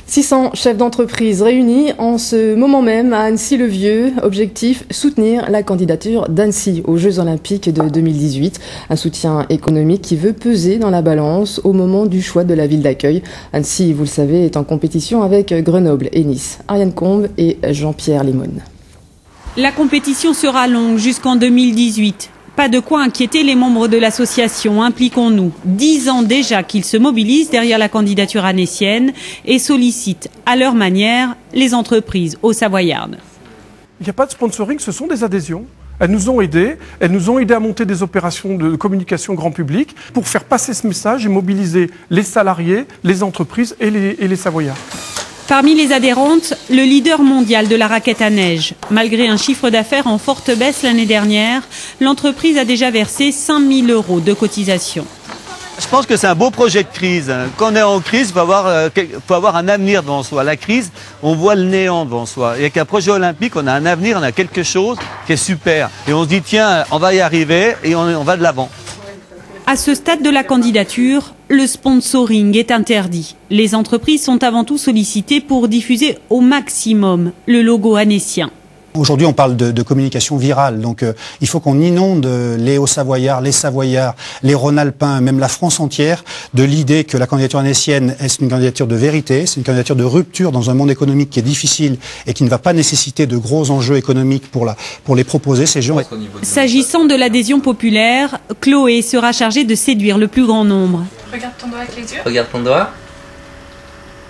600 chefs d'entreprise réunis en ce moment même à Annecy-le-Vieux. Objectif, soutenir la candidature d'Annecy aux Jeux Olympiques de 2018. Un soutien économique qui veut peser dans la balance au moment du choix de la ville d'accueil. Annecy, vous le savez, est en compétition avec Grenoble et Nice. Ariane Combe et Jean-Pierre Limone. La compétition sera longue jusqu'en 2018. Pas de quoi inquiéter les membres de l'association Impliquons-nous. 10 ans déjà qu'ils se mobilisent derrière la candidature annécienne et sollicitent à leur manière les entreprises haut-savoyardes. Il n'y a pas de sponsoring, ce sont des adhésions. Elles nous ont aidés à monter des opérations de communication grand public pour faire passer ce message et mobiliser les salariés, les entreprises et les Savoyards. Parmi les adhérentes, le leader mondial de la raquette à neige. Malgré un chiffre d'affaires en forte baisse l'année dernière, l'entreprise a déjà versé 5 000 € de cotisation. Je pense que c'est un beau projet de crise. Quand on est en crise, il faut avoir un avenir devant soi. La crise, on voit le néant devant soi. Et avec un projet olympique, on a un avenir, on a quelque chose qui est super. Et on se dit, tiens, on va y arriver et on va de l'avant. À ce stade de la candidature, le sponsoring est interdit. Les entreprises sont avant tout sollicitées pour diffuser au maximum le logo annécien. Aujourd'hui, on parle de communication virale, donc il faut qu'on inonde les Hauts-Savoyards, les Savoyards, les Rhône-Alpins, même la France entière, de l'idée que la candidature annécienne est une candidature de vérité, c'est une candidature de rupture dans un monde économique qui est difficile et qui ne va pas nécessiter de gros enjeux économiques pour les proposer, ces jeux. S'agissant de l'adhésion populaire, Chloé sera chargée de séduire le plus grand nombre. Regarde ton doigt avec les yeux. Regarde ton doigt.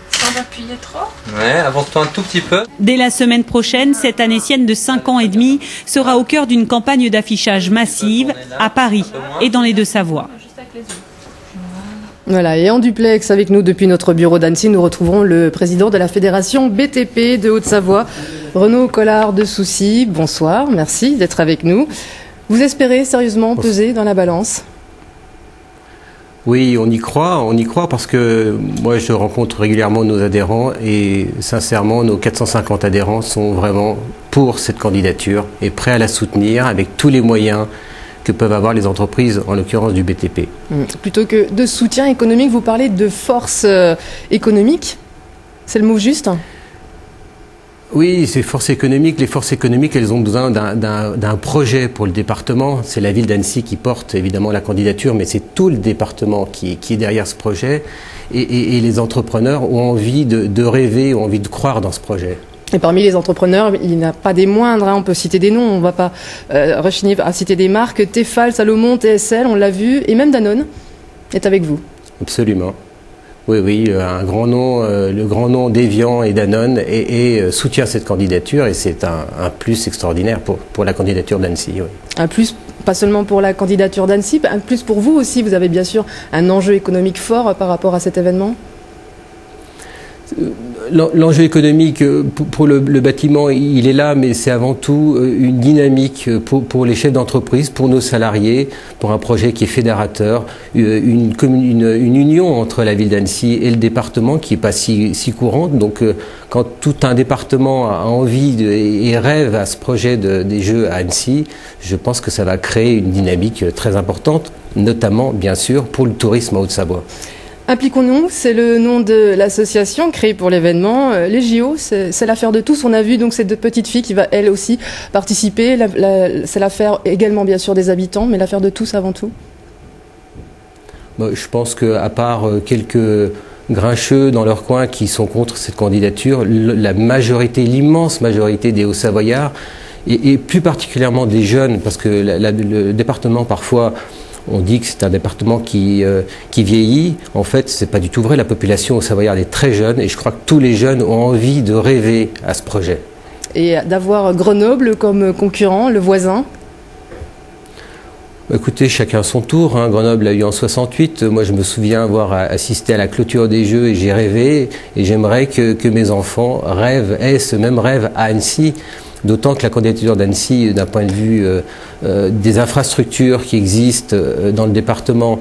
Sans appuyer trop. Ouais, avance-toi un tout petit peu. Dès la semaine prochaine, cette annécienne de 5 ans et demi sera au cœur d'une campagne d'affichage massive à Paris et dans les Deux-Savoies. Voilà, et en duplex avec nous depuis notre bureau d'Annecy, nous retrouverons le président de la fédération BTP de Haute-Savoie, Renaud Collard de Soucy. Bonsoir, merci d'être avec nous. Vous espérez sérieusement peser dans la balance ? Oui, on y croit parce que moi je rencontre régulièrement nos adhérents et sincèrement nos 450 adhérents sont vraiment pour cette candidature et prêts à la soutenir avec tous les moyens que peuvent avoir les entreprises, en l'occurrence du BTP. Plutôt que de soutien économique, vous parlez de force économique, c'est le mot juste ? Oui, ces forces économiques, les forces économiques, elles ont besoin d'un projet pour le département. C'est la ville d'Annecy qui porte évidemment la candidature, mais c'est tout le département qui est derrière ce projet. Et les entrepreneurs ont envie de rêver, ont envie de croire dans ce projet. Et parmi les entrepreneurs, il n'y en a pas des moindres, on peut citer des noms, on ne va pas rechigner à citer des marques. Tefal, Salomon, TSL, on l'a vu, et même Danone est avec vous. Absolument. Oui, un grand nom, le grand nom d'Evian et Danone soutient cette candidature et c'est un plus extraordinaire pour la candidature d'Annecy. Oui. Un plus, pas seulement pour la candidature d'Annecy, un plus pour vous aussi. Vous avez bien sûr un enjeu économique fort par rapport à cet événement. L'enjeu économique pour le bâtiment, il est là, mais c'est avant tout une dynamique pour les chefs d'entreprise, pour nos salariés, pour un projet qui est fédérateur, une union entre la ville d'Annecy et le département qui n'est pas si courante. Donc quand tout un département a envie et rêve à ce projet des Jeux à Annecy, je pense que ça va créer une dynamique très importante, notamment bien sûr pour le tourisme à Haute-Savoie. Impliquons-nous, c'est le nom de l'association créée pour l'événement. Les JO, c'est l'affaire de tous. On a vu donc cette petite fille qui va elle aussi participer. C'est l'affaire également bien sûr des habitants, mais l'affaire de tous avant tout. Je pense qu'à part quelques grincheux dans leur coin qui sont contre cette candidature, la majorité, l'immense majorité des Hauts-Savoyards, et plus particulièrement des jeunes, parce que le département parfois... On dit que c'est un département qui vieillit. En fait, c'est pas du tout vrai. La population au Savoyard est très jeune et je crois que tous les jeunes ont envie de rêver à ce projet. Et d'avoir Grenoble comme concurrent, le voisin ? Écoutez, chacun son tour. Grenoble a eu en 68. Moi, je me souviens avoir assisté à la clôture des Jeux et j'ai rêvé. Et j'aimerais que mes enfants aient ce même rêve à Annecy. D'autant que la candidature d'Annecy, d'un point de vue des infrastructures qui existent dans le département,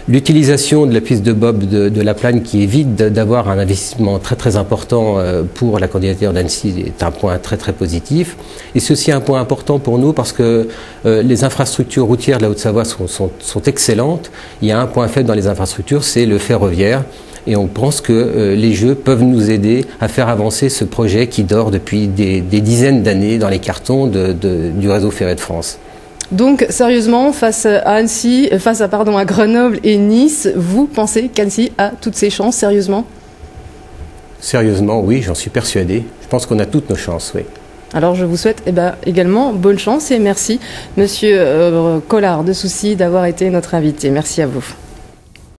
l'utilisation de la piste de bob de La Plagne qui évite d'avoir un investissement très très important pour la candidature d'Annecy est un point très très positif. Et c'est aussi un point important pour nous parce que les infrastructures routières de la Haute-Savoie sont excellentes. Il y a un point faible dans les infrastructures, c'est le ferroviaire. Et on pense que les Jeux peuvent nous aider à faire avancer ce projet qui dort depuis des dizaines d'années dans les cartons du réseau ferré de France. Donc, sérieusement, face à Grenoble et Nice, vous pensez qu'Annecy a toutes ses chances, sérieusement ? Sérieusement, oui, j'en suis persuadé. Je pense qu'on a toutes nos chances, oui. Alors, je vous souhaite également bonne chance et merci, Monsieur Collard de Soucy, d'avoir été notre invité. Merci à vous.